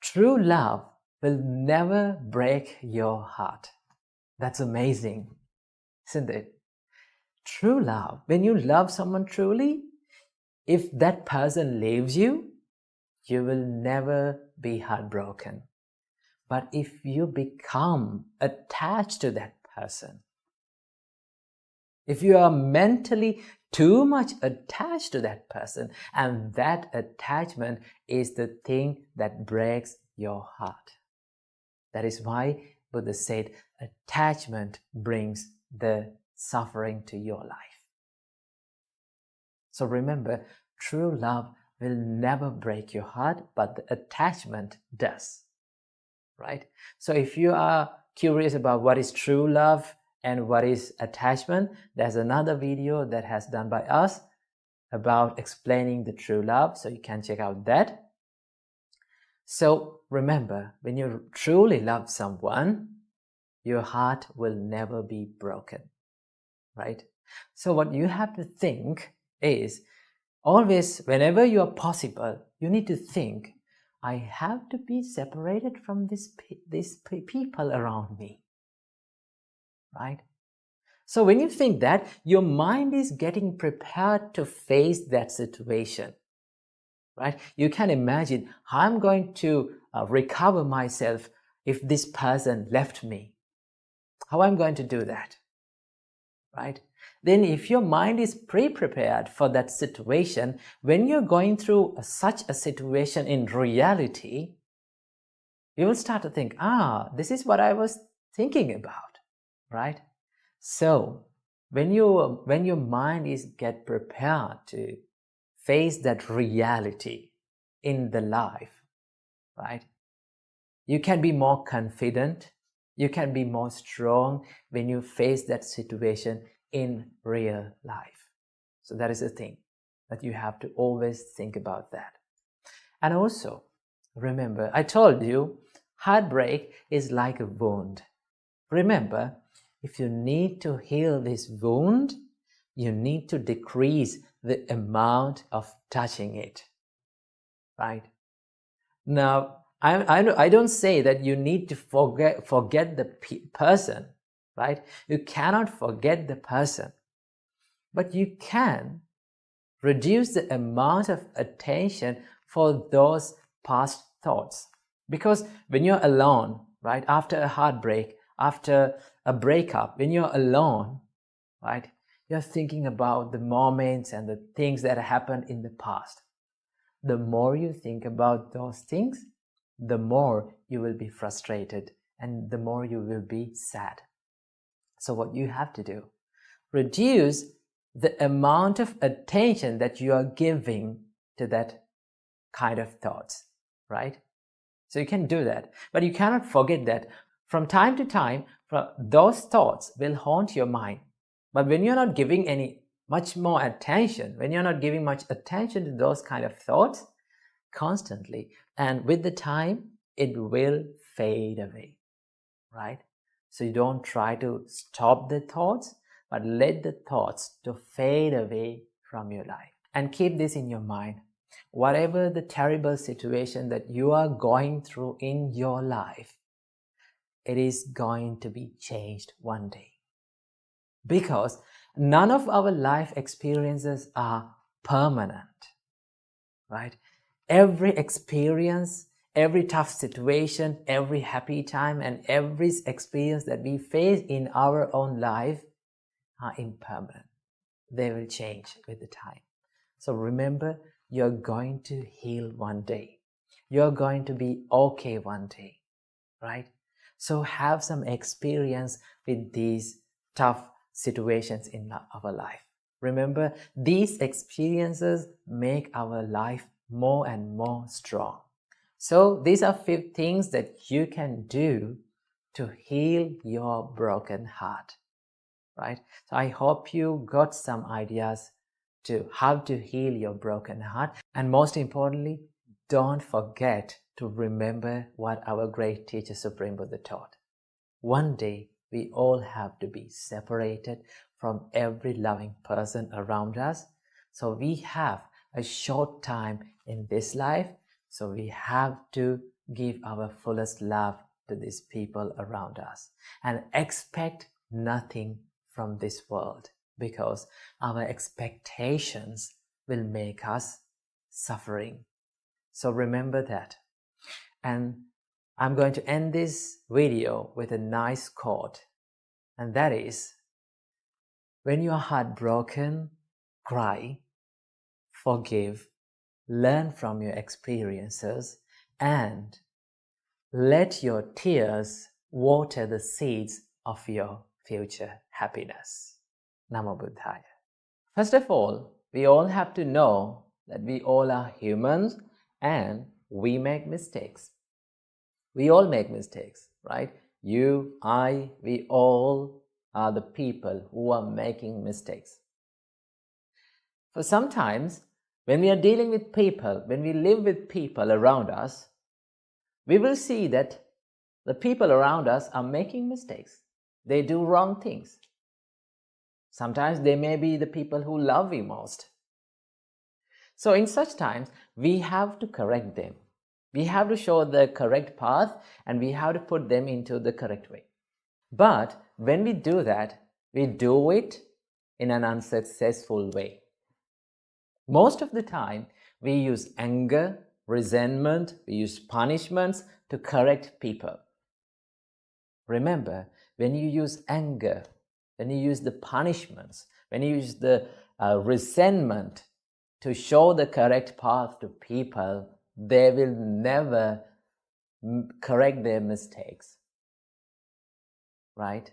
true love will never break your heart. That's amazing, isn't it? True love, when you love someone truly, if that person leaves you, you will never be heartbroken. But if you become attached to that person, if you are mentally too much attached to that person, and that attachment is the thing that breaks your heart. That is why Buddha said attachment brings the suffering to your life. So remember, true love will never break your heart, but the attachment does, right? So if you are curious about what is true love and what is attachment, there's another video that has done by us about explaining the true love, so you can check out that. So remember, when you truly love someone, your heart will never be broken, right? So what you have to think is, always, whenever you are possible, you need to think, I have to be separated from these people around me, right? So when you think that, your mind is getting prepared to face that situation, right? You can imagine, how I'm going to recover myself if this person left me. How I'm going to do that, right? Then if your mind is pre-prepared for that situation, when you're going through such a situation in reality, you will start to think, this is what I was thinking about, right? So when your mind is get prepared to face that reality in the life, right? You can be more confident, you can be more strong when you face that situation in real life. So that is the thing that you have to always think about that. And also, remember, I told you, heartbreak is like a wound. Remember, if you need to heal this wound, you need to decrease the amount of touching it, right? Now, I don't say that you need to forget the person, right? You cannot forget the person, but you can reduce the amount of attention for those past thoughts. Because when you're alone, right, after a heartbreak, after a breakup, when you're alone, right, you're thinking about the moments and the things that happened in the past. The more you think about those things, the more you will be frustrated and the more you will be sad. So what you have to do, reduce the amount of attention that you are giving to that kind of thoughts, right? So you can do that, but you cannot forget that from time to time, those thoughts will haunt your mind. But when you're not giving much more attention, when you're not giving much attention to those kind of thoughts constantly, and with the time, it will fade away, right? So you don't try to stop the thoughts, but let the thoughts to fade away from your life. And keep this in your mind. Whatever the terrible situation that you are going through in your life, it is going to be changed one day. Because none of our life experiences are permanent, right? Every experience, every tough situation, every happy time, and every experience that we face in our own life are impermanent. They will change with the time. So remember, you're going to heal one day. You're going to be okay one day, right? So have some experience with these tough situations in our life. Remember, these experiences make our life more and more strong. So these are 5 things that you can do to heal your broken heart, right? So I hope you got some ideas to how to heal your broken heart. And most importantly, don't forget to remember what our great teacher Supreme Buddha taught. One day, we all have to be separated from every loving person around us. So we have a short time in this life. So we have to give our fullest love to these people around us and expect nothing from this world, because our expectations will make us suffering. So remember that. And I'm going to end this video with a nice quote, and that is, when you are heartbroken, cry, forgive, learn from your experiences, and let your tears water the seeds of your future happiness. Namo Buddhaya. First of all, we all have to know that we all are humans and we make mistakes. We all make mistakes, right? You, I, we all are the people who are making mistakes. For sometimes, when we are dealing with people, when we live with people around us, we will see that the people around us are making mistakes. They do wrong things. Sometimes they may be the people who love you most. So in such times, we have to correct them. We have to show the correct path and we have to put them into the correct way. But when we do that, we do it in an unsuccessful way. Most of the time, we use anger, resentment, we use punishments to correct people. Remember, when you use anger, when you use the punishments, when you use the resentment to show the correct path to people, they will never correct their mistakes, right?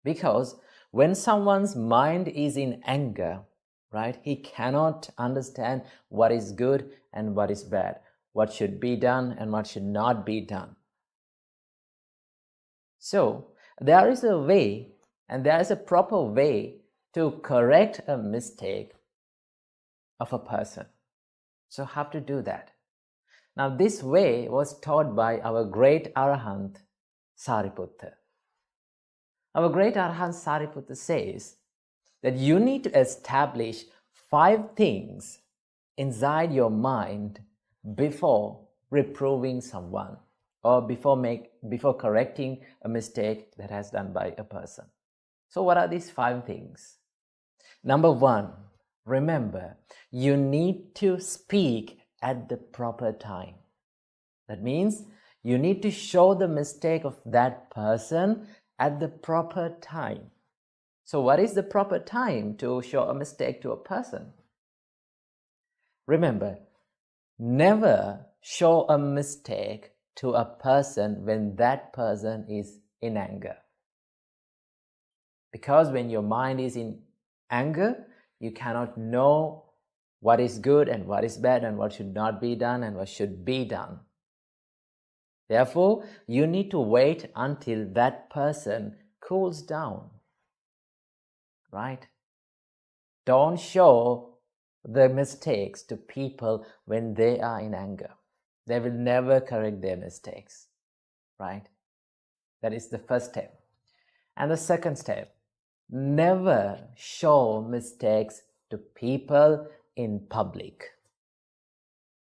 Because when someone's mind is in anger, right, he cannot understand what is good and what is bad, what should be done and what should not be done. So there is a way, and there is a proper way to correct a mistake of a person. So how to do that? Now this way was taught by our great Arahant Sariputta. Our great Arahant Sariputta says that you need to establish 5 things inside your mind before reproving someone or before correcting a mistake that has done by a person. So what are these 5 things? Number 1, remember, you need to speak at the proper time. That means you need to show the mistake of that person at the proper time. So what is the proper time to show a mistake to a person? Remember, never show a mistake to a person when that person is in anger. Because when your mind is in anger, you cannot know what is good and what is bad and what should not be done and what should be done. Therefore, you need to wait until that person cools down, right? Don't show the mistakes to people when they are in anger. They will never correct their mistakes, right? That is the first step. And the second step, never show mistakes to people in public,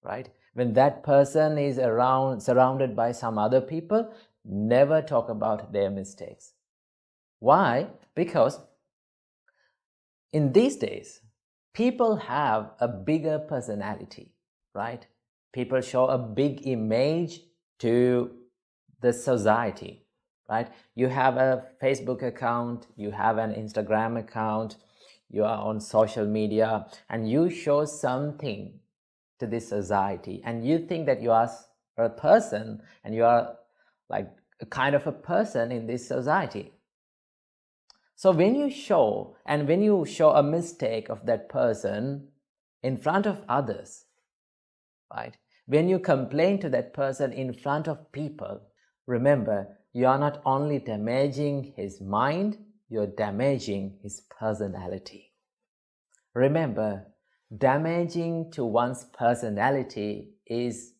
right? When that person is surrounded by some other people, never talk about their mistakes. Why? Because in these days, people have a bigger personality, right? People show a big image to the society, right? You have a Facebook account, you have an Instagram account, you are on social media, and you show something to this society, and you think that you are a person and you are like a kind of a person in this society. So when you show a mistake of that person in front of others, right? When you complain to that person in front of people, remember, you are not only damaging his mind, you're damaging his personality. Remember, damaging to one's personality is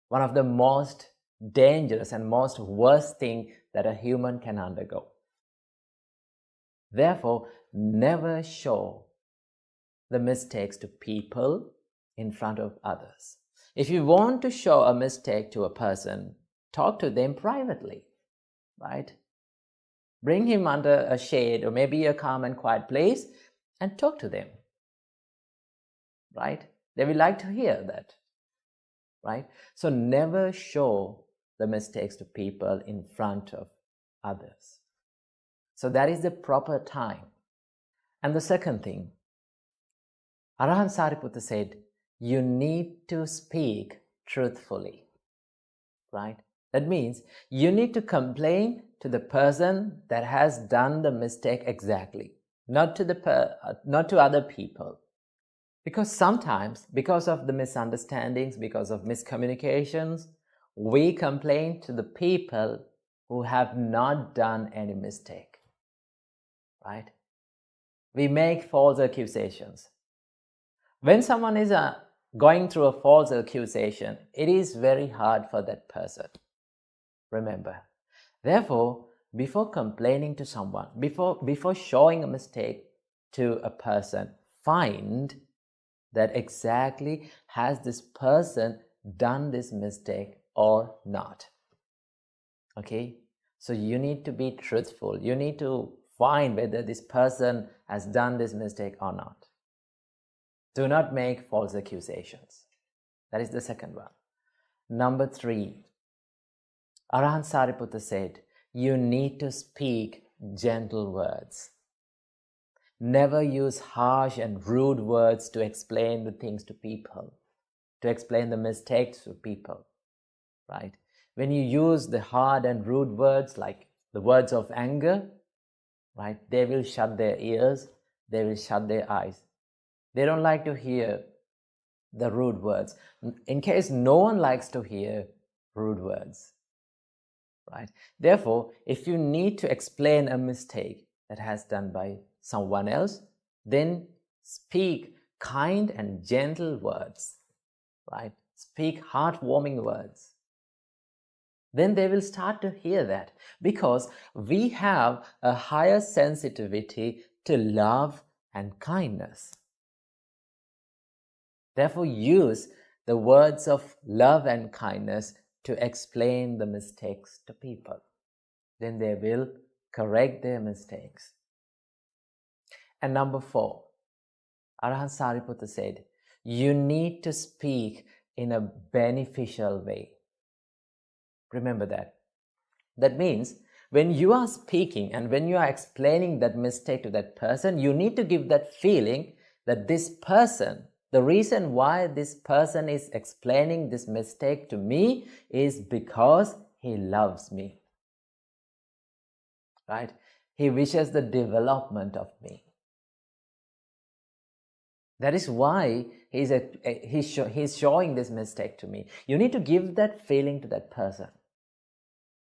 one of the most dangerous and most worst thing that a human can undergo. Therefore, never show the mistakes to people in front of others. If you want to show a mistake to a person, talk to them privately, right? Bring him under a shade or maybe a calm and quiet place and talk to them, right? They will like to hear that, right? So never show the mistakes to people in front of others. So that is the proper time. And the second thing, Arahant Sariputta said, you need to speak truthfully, right? That means you need to complain to the person that has done the mistake exactly, not to other people. Because sometimes, because of the misunderstandings, because of miscommunications, we complain to the people who have not done any mistake, right? We make false accusations. When someone is going through a false accusation, it is very hard for that person. Remember, therefore, before complaining to someone, before showing a mistake to a person, find that exactly has this person done this mistake or not. Okay, so you need to be truthful. You need to find whether this person has done this mistake or not. Do not make false accusations. That is the second one. Number 3, Arahant Sariputta said, you need to speak gentle words. Never use harsh and rude words to explain the things to people, to explain the mistakes to people, right? When you use the hard and rude words, like the words of anger, right, they will shut their ears, they will shut their eyes. They don't like to hear the rude words. In case no one likes to hear rude words, right? Therefore, if you need to explain a mistake that has done by someone else, then speak kind and gentle words, right? Speak heartwarming words. Then they will start to hear that, because we have a higher sensitivity to love and kindness. Therefore, use the words of love and kindness to explain the mistakes to people. Then they will correct their mistakes. And number 4, Arahant Sariputta said, you need to speak in a beneficial way. Remember that. That means when you are speaking and when you are explaining that mistake to that person, you need to give that feeling that this person, the reason why this person is explaining this mistake to me is because he loves me, right? He wishes the development of me. That is why he's showing this mistake to me. You need to give that feeling to that person.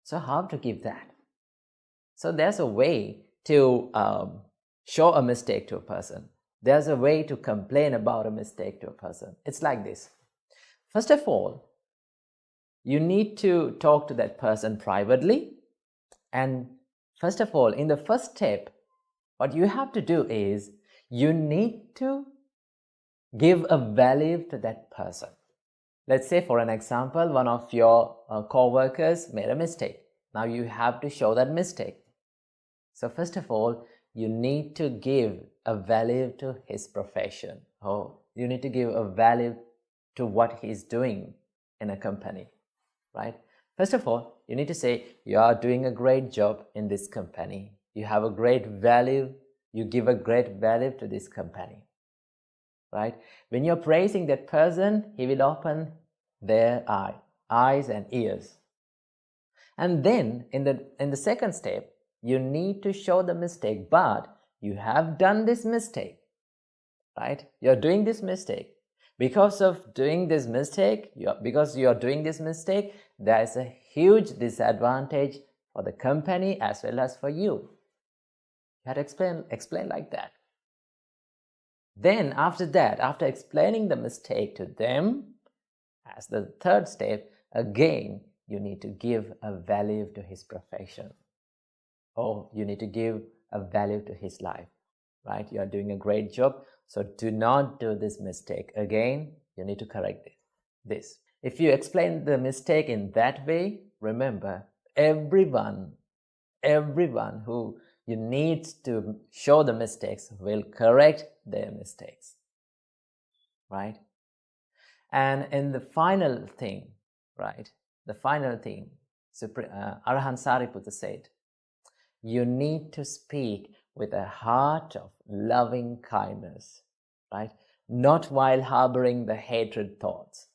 So how to give that? So there's a way to show a mistake to a person. There's a way to complain about a mistake to a person. It's like this. First of all, you need to talk to that person privately. And first of all, in the first step, what you have to do is you need to give a value to that person. Let's say, for an example, one of your co-workers made a mistake. Now you have to show that mistake. So first of all, you need to give a value to his profession. You need to give a value to what he's doing in a company, right? First of all, you need to say, you are doing a great job in this company. You have a great value. You give a great value to this company, right? When you're praising that person, he will open their eyes and ears. And then in the second step, you need to show the mistake, but you have done this mistake, right? You're doing this mistake. Because of doing this mistake, because you're doing this mistake, there is a huge disadvantage for the company as well as for you. You have to explain like that. Then after that, after explaining the mistake to them, as the third step, again, you need to give a value to his profession. Or you need to give a value to his life, right? You are doing a great job, so do not do this mistake again. You need to correct this. If you explain the mistake in that way, remember, everyone who you need to show the mistakes will correct their mistakes, right? And in the final thing, right? The final thing, Arahant Sariputta said, you need to speak with a heart of loving kindness, right? Not while harboring the hatred thoughts.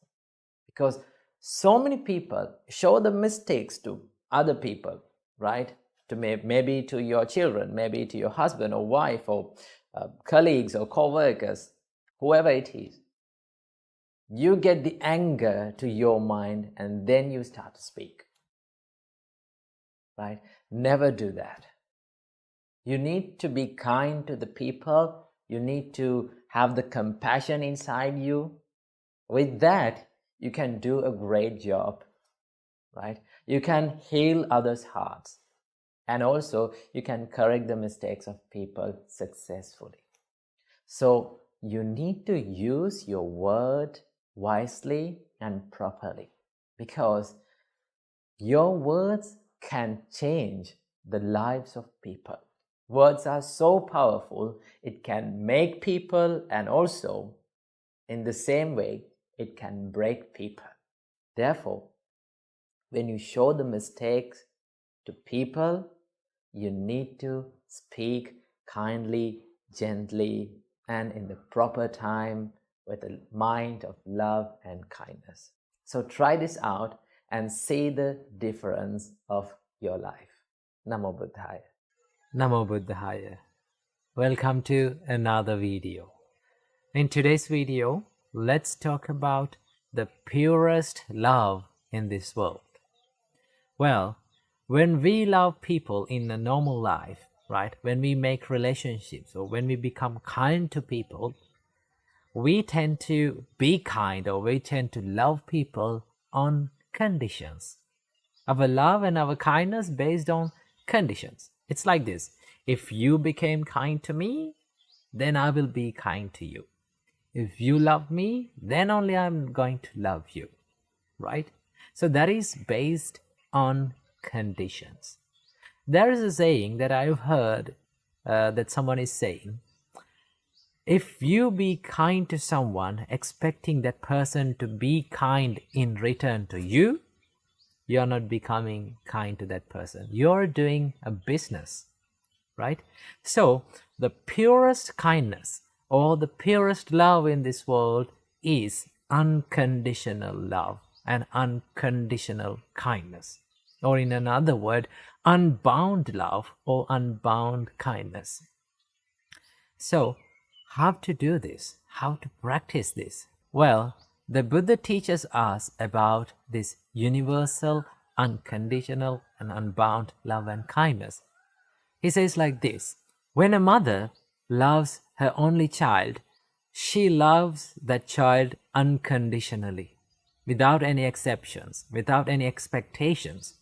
Because so many people show the mistakes to other people, right? To maybe to your children, maybe to your husband or wife or colleagues or co-workers, whoever it is. You get the anger to your mind and then you start to speak, right? Never do that. You need to be kind to the people. You need to have the compassion inside you. With that, you can do a great job, right? You can heal others' hearts. And also, you can correct the mistakes of people successfully. So, you need to use your word wisely and properly, because your words can change the lives of people. Words are so powerful, it can make people, and also, in the same way, it can break people. Therefore, when you show the mistakes to people, you need to speak kindly, gently, and in the proper time with a mind of love and kindness. So try this out and see the difference of your life. Namo Buddhaya. Namo Buddhaya. Welcome to another video. In today's video, let's talk about the purest love in this world. Well, when we love people in a normal life, right, when we make relationships or when we become kind to people, we tend to be kind or we tend to love people on conditions. Our love and our kindness based on conditions. It's like this. If you became kind to me, then I will be kind to you. If you love me, then only I'm going to love you, right? So that is based on conditions. There is a saying that I've heard that someone is saying, if you be kind to someone expecting that person to be kind in return to you, you're not becoming kind to that person. You're doing a business, right? So the purest kindness or the purest love in this world is unconditional love and unconditional kindness. Or in another word, unbound love or unbound kindness. So how to do this? How to practice this? Well, the Buddha teaches us about this universal, unconditional, and unbound love and kindness. He says like this, when a mother loves her only child, she loves that child unconditionally, without any exceptions, without any expectations.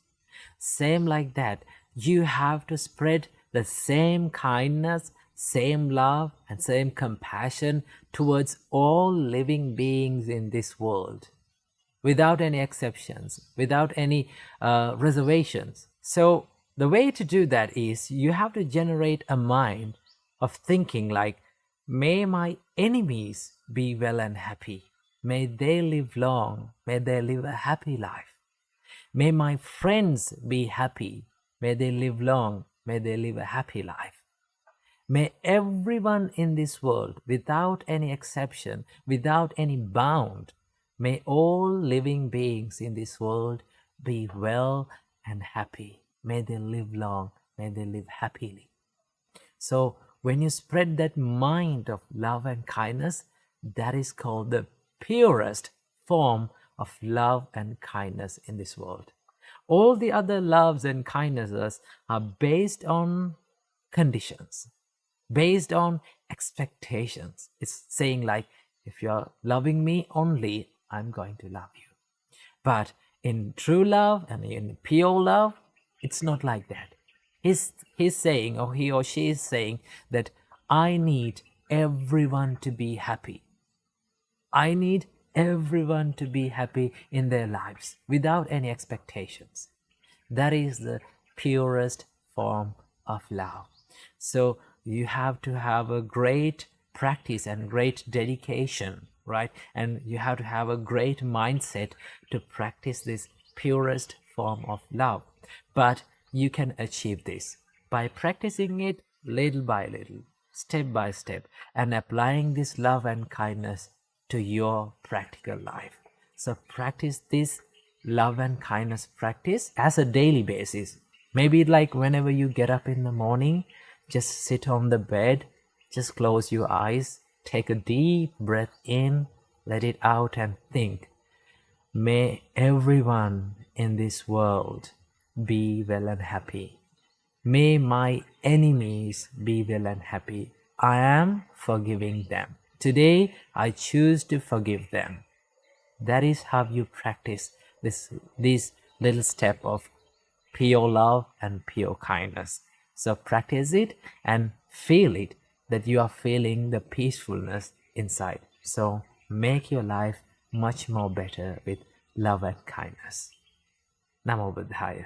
Same like that, you have to spread the same kindness, same love, and same compassion towards all living beings in this world, without any exceptions, without any reservations. So the way to do that is you have to generate a mind of thinking like, may my enemies be well and happy. May they live long. May they live a happy life. May my friends be happy. May they live long. May they live a happy life. May everyone in this world, without any exception, without any bound, may all living beings in this world be well and happy. May they live long. May they live happily. So when you spread that mind of love and kindness, that is called the purest form of love and kindness in this world. All the other loves and kindnesses are based on conditions, based on expectations. It's saying like, if you're loving me only, I'm going to love you. But in true love and in pure love, it's not like that. He's saying, or he or she is saying that I need everyone to be happy. I need everyone to be happy in their lives without any expectations. That is the purest form of love. So you have to have a great practice and great dedication, right? And you have to have a great mindset to practice this purest form of love. But you can achieve this by practicing it little by little, step by step, and applying this love and kindness to your practical life. So practice this love and kindness practice as a daily basis. Maybe like whenever you get up in the morning, just sit on the bed, just close your eyes, take a deep breath in, let it out and think, may everyone in this world be well and happy. May my enemies be well and happy. I am forgiving them. Today, I choose to forgive them. That is how you practice this little step of pure love and pure kindness. So practice it and feel it, that you are feeling the peacefulness inside. So make your life much more better with love and kindness. Namo Buddhaya.